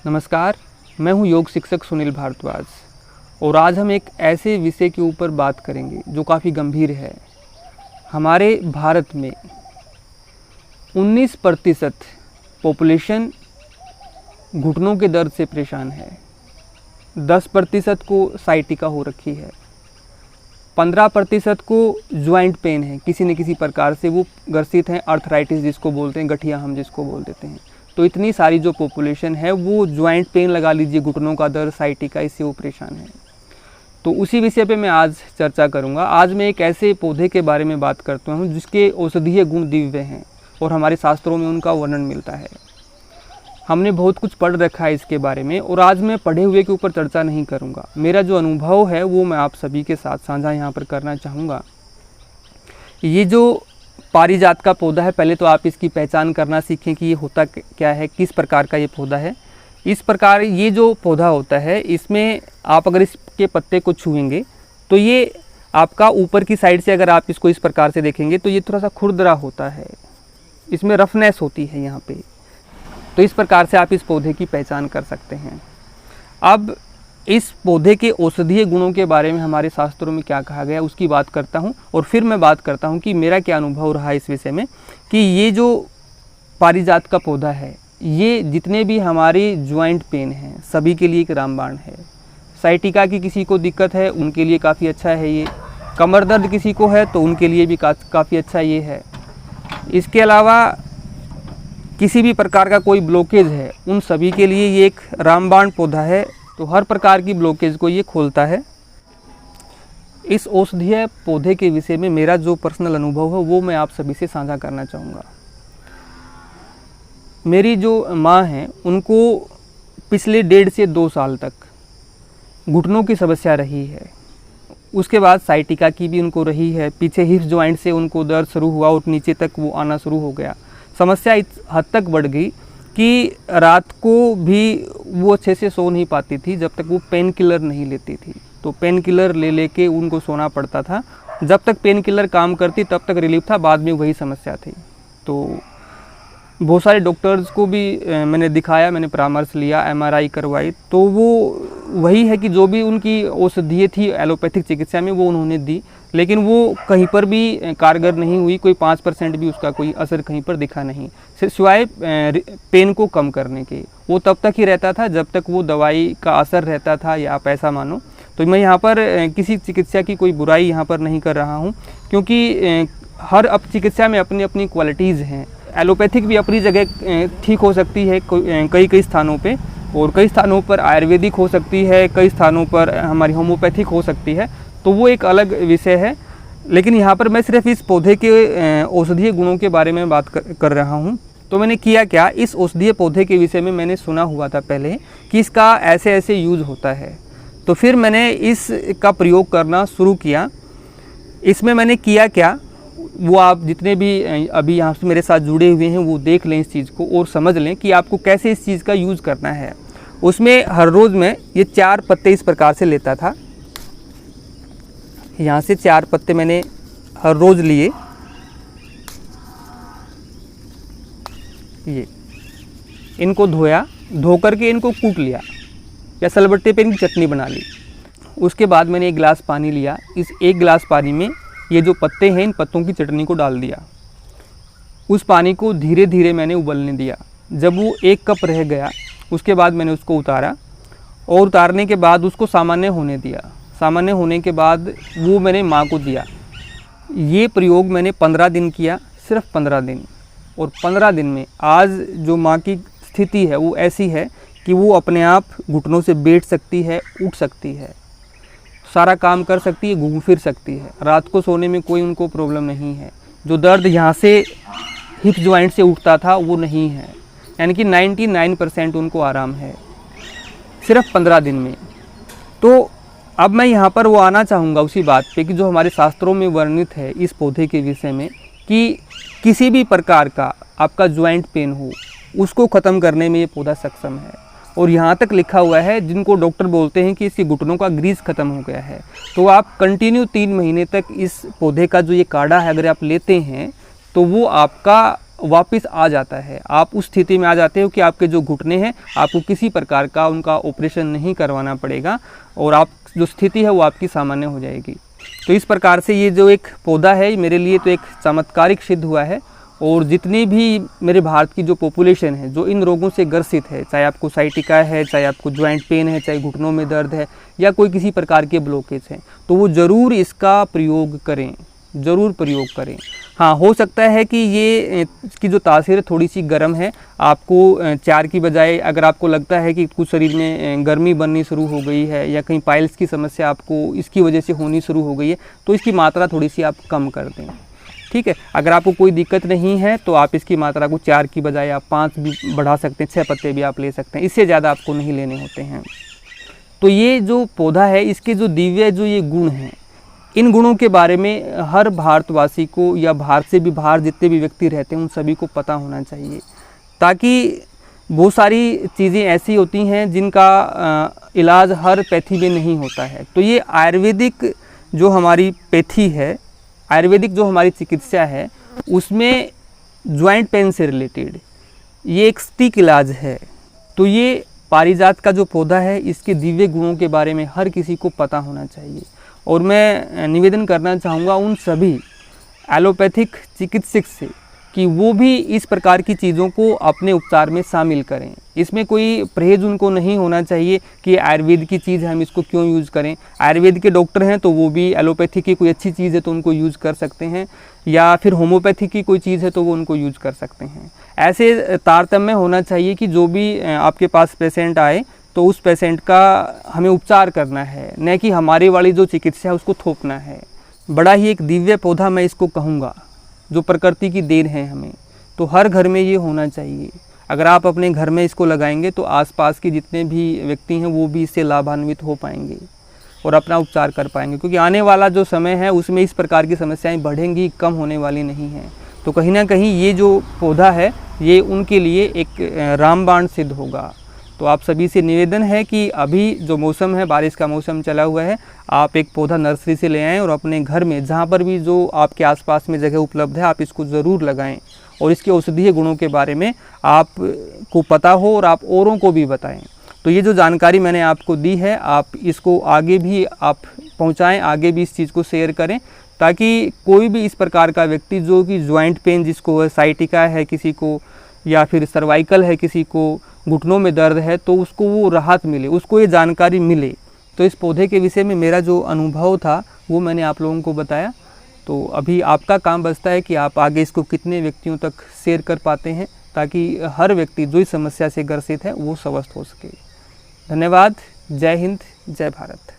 नमस्कार, मैं हूं योग शिक्षक सुनील भारद्वाज और आज हम एक ऐसे विषय के ऊपर बात करेंगे जो काफ़ी गंभीर है। हमारे भारत में 19% पॉपुलेशन घुटनों के दर्द से परेशान है, 10% को साइटिका हो रखी है, 15% को ज्वाइंट पेन है, किसी न किसी प्रकार से वो ग्रसित हैं, अर्थराइटिस जिसको बोलते हैं, गठिया हम जिसको बोल देते हैं। तो इतनी सारी जो पॉपुलेशन है वो ज्वाइंट पेन लगा लीजिए, घुटनों का दर्द, साइटिका, इससे वो परेशान है। तो उसी विषय पे मैं आज चर्चा करूंगा। आज मैं एक ऐसे पौधे के बारे में बात करता हूं जिसके औषधीय गुण दिव्य हैं और हमारे शास्त्रों में उनका वर्णन मिलता है। हमने बहुत कुछ पढ़ रखा है इसके बारे में और आज मैं पढ़े हुए के ऊपर चर्चा नहीं करूँगा। मेरा जो अनुभव है वो मैं आप सभी के साथ साझा यहाँ पर करना चाहूँगा। ये जो पारिजात का पौधा है, पहले तो आप इसकी पहचान करना सीखें कि ये होता क्या है, किस प्रकार का ये पौधा है। इस प्रकार ये जो पौधा होता है, इसमें आप अगर इसके पत्ते को छुएंगे तो ये आपका ऊपर की साइड से अगर आप इसको इस प्रकार से देखेंगे तो ये थोड़ा सा खुरदरा होता है, इसमें रफनेस होती है यहाँ पे। तो इस प्रकार से आप इस पौधे की पहचान कर सकते हैं। अब इस पौधे के औषधीय गुणों के बारे में हमारे शास्त्रों में क्या कहा गया उसकी बात करता हूँ और फिर मैं बात करता हूँ कि मेरा क्या अनुभव रहा इस विषय में कि ये जो पारिजात का पौधा है, ये जितने भी हमारी ज्वाइंट पेन हैं सभी के लिए एक रामबाण है। साइटिका की किसी को दिक्कत है उनके लिए काफ़ी अच्छा है ये, कमर दर्द किसी को है तो उनके लिए भी काफ़ी अच्छा ये है। इसके अलावा किसी भी प्रकार का कोई ब्लॉकेज है उन सभी के लिए ये एक रामबाण पौधा है। तो हर प्रकार की ब्लॉकेज को ये खोलता है। इस औषधीय पौधे के विषय में मेरा जो पर्सनल अनुभव है वो मैं आप सभी से साझा करना चाहूँगा। मेरी जो माँ हैं उनको पिछले 1.5 से 2 साल तक घुटनों की समस्या रही है। उसके बाद साइटिका की भी उनको रही है, पीछे हिप जॉइंट से उनको दर्द शुरू हुआ और नीचे तक वो आना शुरू हो गया। समस्या इस हद तक बढ़ गई कि रात को भी वो अच्छे से सो नहीं पाती थी जब तक वो पेन किलर नहीं लेती थी। तो पेन किलर ले लेके उनको सोना पड़ता था। जब तक पेन किलर काम करती तब तक रिलीफ था, बाद में वही समस्या थी। तो बहुत सारे डॉक्टर्स को भी मैंने दिखाया, मैंने परामर्श लिया, MRI करवाई, तो वो वही है कि जो भी उनकी औषधीय थी एलोपैथिक चिकित्सा में वो उन्होंने दी, लेकिन वो कहीं पर भी कारगर नहीं हुई। कोई 5% भी उसका कोई असर कहीं पर दिखा नहीं, सिवाय पेन को कम करने के। वो तब तक ही रहता था जब तक वो दवाई का असर रहता था, या आप ऐसा मानो। तो मैं यहाँ पर किसी चिकित्सा की कोई बुराई यहाँ पर नहीं कर रहा हूँ, क्योंकि हर चिकित्सा में अपनी अपनी क्वालिटीज़ हैं। एलोपैथिक भी अपनी जगह ठीक हो सकती है कई स्थानों पे, और कई स्थानों पर आयुर्वेदिक हो सकती है, कई स्थानों पर हमारी होम्योपैथिक हो सकती है। तो वो एक अलग विषय है। लेकिन यहाँ पर मैं सिर्फ इस पौधे के औषधीय गुणों के बारे में बात कर रहा हूँ। तो मैंने किया क्या, इस औषधीय पौधे के विषय में मैंने सुना हुआ था पहले कि इसका ऐसे ऐसे यूज़ होता है। तो फिर मैंने इसका प्रयोग करना शुरू किया। इसमें मैंने किया क्या, वो आप जितने भी अभी यहाँ से मेरे साथ जुड़े हुए हैं वो देख लें इस चीज़ को और समझ लें कि आपको कैसे इस चीज़ का यूज़ करना है। उसमें हर रोज़ मैं ये 4 पत्ते इस प्रकार से लेता था। यहाँ से 4 पत्ते मैंने हर रोज़ लिए। ये इनको धोया, धो करके इनको कूट लिया या सिलबट्टे पे इनकी चटनी बना ली। उसके बाद मैंने 1 गिलास पानी लिया। इस 1 गिलास पानी में ये जो पत्ते हैं इन पत्तों की चटनी को डाल दिया। उस पानी को धीरे धीरे मैंने उबलने दिया। जब वो 1 कप रह गया उसके बाद मैंने उसको उतारा और उतारने के बाद उसको सामान्य होने दिया। सामान्य होने के बाद वो मैंने माँ को दिया। ये प्रयोग मैंने 15 दिन किया, सिर्फ 15 दिन। और 15 दिन में आज जो माँ की स्थिति है वो ऐसी है कि वो अपने आप घुटनों से बैठ सकती है, उठ सकती है, सारा काम कर सकती है, घूम फिर सकती है। रात को सोने में कोई उनको प्रॉब्लम नहीं है। जो दर्द यहाँ से हिप जॉइंट से उठता था वो नहीं है, यानी कि 99% उनको आराम है, सिर्फ 15 दिन में। तो अब मैं यहाँ पर वो आना चाहूँगा उसी बात पे कि जो हमारे शास्त्रों में वर्णित है इस पौधे के विषय में कि किसी भी प्रकार का आपका ज्वाइंट पेन हो उसको ख़त्म करने में ये पौधा सक्षम है। और यहाँ तक लिखा हुआ है जिनको डॉक्टर बोलते हैं कि इसके घुटनों का ग्रीस ख़त्म हो गया है, तो आप कंटिन्यू 3 महीने तक इस पौधे का जो ये काढ़ा है अगर आप लेते हैं तो वो आपका वापस आ जाता है। आप उस स्थिति में आ जाते हो कि आपके जो घुटने हैं आपको किसी प्रकार का उनका ऑपरेशन नहीं करवाना पड़ेगा और आप जो स्थिति है वो आपकी सामान्य हो जाएगी। तो इस प्रकार से ये जो एक पौधा है मेरे लिए तो एक चमत्कारिक सिद्ध हुआ है। और जितनी भी मेरे भारत की जो पॉपुलेशन है जो इन रोगों से ग्रसित है, चाहे आपको साइटिका है, चाहे आपको जॉइंट पेन है, चाहे घुटनों में दर्द है या कोई किसी प्रकार के ब्लॉकेज हैं, तो वो ज़रूर इसका प्रयोग करें, ज़रूर प्रयोग करें। हाँ, हो सकता है कि ये इसकी जो तासीर थोड़ी सी गर्म है, आपको 4 की बजाय अगर आपको लगता है कि कुछ शरीर में गर्मी बननी शुरू हो गई है या कहीं पाइल्स की समस्या आपको इसकी वजह से होनी शुरू हो गई है, तो इसकी मात्रा थोड़ी सी आप कम कर दें। ठीक है, अगर आपको कोई दिक्कत नहीं है तो आप इसकी मात्रा को 4 की बजाय आप 5 भी बढ़ा सकते हैं, 6 पत्ते भी आप ले सकते हैं, इससे ज़्यादा आपको नहीं लेने होते हैं। तो ये जो पौधा है इसके जो दिव्य जो ये गुण हैं, इन गुणों के बारे में हर भारतवासी को या भारत से भी बाहर जितने भी व्यक्ति रहते हैं उन सभी को पता होना चाहिए, ताकि बहुत सारी चीज़ें ऐसी होती हैं जिनका इलाज हर पैथी में नहीं होता है। तो ये आयुर्वेदिक जो हमारी पैथी है, आयुर्वेदिक जो हमारी चिकित्सा है, उसमें जॉइंट पेन से रिलेटेड ये एक सटीक इलाज है। तो ये पारिजात का जो पौधा है इसके दिव्य गुणों के बारे में हर किसी को पता होना चाहिए। और मैं निवेदन करना चाहूँगा उन सभी एलोपैथिक चिकित्सक से कि वो भी इस प्रकार की चीज़ों को अपने उपचार में शामिल करें। इसमें कोई परहेज उनको नहीं होना चाहिए कि आयुर्वेद की चीज़ है हम इसको क्यों यूज़ करें। आयुर्वेद के डॉक्टर हैं तो वो भी एलोपैथी की कोई अच्छी चीज़ है तो उनको यूज़ कर सकते हैं, या फिर होम्योपैथी की कोई चीज़ है तो वो उनको यूज़ कर सकते हैं। ऐसे तारतम्य होना चाहिए कि जो भी आपके पास पेशेंट आए तो उस पेशेंट का हमें उपचार करना है, न कि हमारे वाली जो चिकित्सा है उसको थोपना है। बड़ा ही एक दिव्य पौधा मैं इसको कहूँगा, जो प्रकृति की देन है हमें, तो हर घर में ये होना चाहिए। अगर आप अपने घर में इसको लगाएंगे तो आसपास के जितने भी व्यक्ति हैं वो भी इससे लाभान्वित हो पाएंगे और अपना उपचार कर पाएंगे, क्योंकि आने वाला जो समय है उसमें इस प्रकार की समस्याएं बढ़ेंगी, कम होने वाली नहीं हैं। तो कहीं ना कहीं ये जो पौधा है ये उनके लिए एक रामबाण सिद्ध होगा। तो आप सभी से निवेदन है कि अभी जो मौसम है, बारिश का मौसम चला हुआ है, आप एक पौधा नर्सरी से ले आएँ और अपने घर में जहाँ पर भी जो आपके आसपास में जगह उपलब्ध है आप इसको ज़रूर लगाएं और इसके औषधीय गुणों के बारे में आपको पता हो और आप औरों को भी बताएं। तो ये जो जानकारी मैंने आपको दी है आप इसको आगे भी आप पहुँचाएँ, आगे भी इस चीज़ को शेयर करें, ताकि कोई भी इस प्रकार का व्यक्ति जो कि जॉइंट पेन जिसको साइटिका है किसी को, या फिर सर्वाइकल है किसी को, घुटनों में दर्द है, तो उसको वो राहत मिले, उसको ये जानकारी मिले। तो इस पौधे के विषय में मेरा जो अनुभव था वो मैंने आप लोगों को बताया। तो अभी आपका काम बचता है कि आप आगे इसको कितने व्यक्तियों तक शेयर कर पाते हैं, ताकि हर व्यक्ति जो इस समस्या से ग्रसित है वो स्वस्थ हो सके। धन्यवाद। जय हिंद, जय भारत।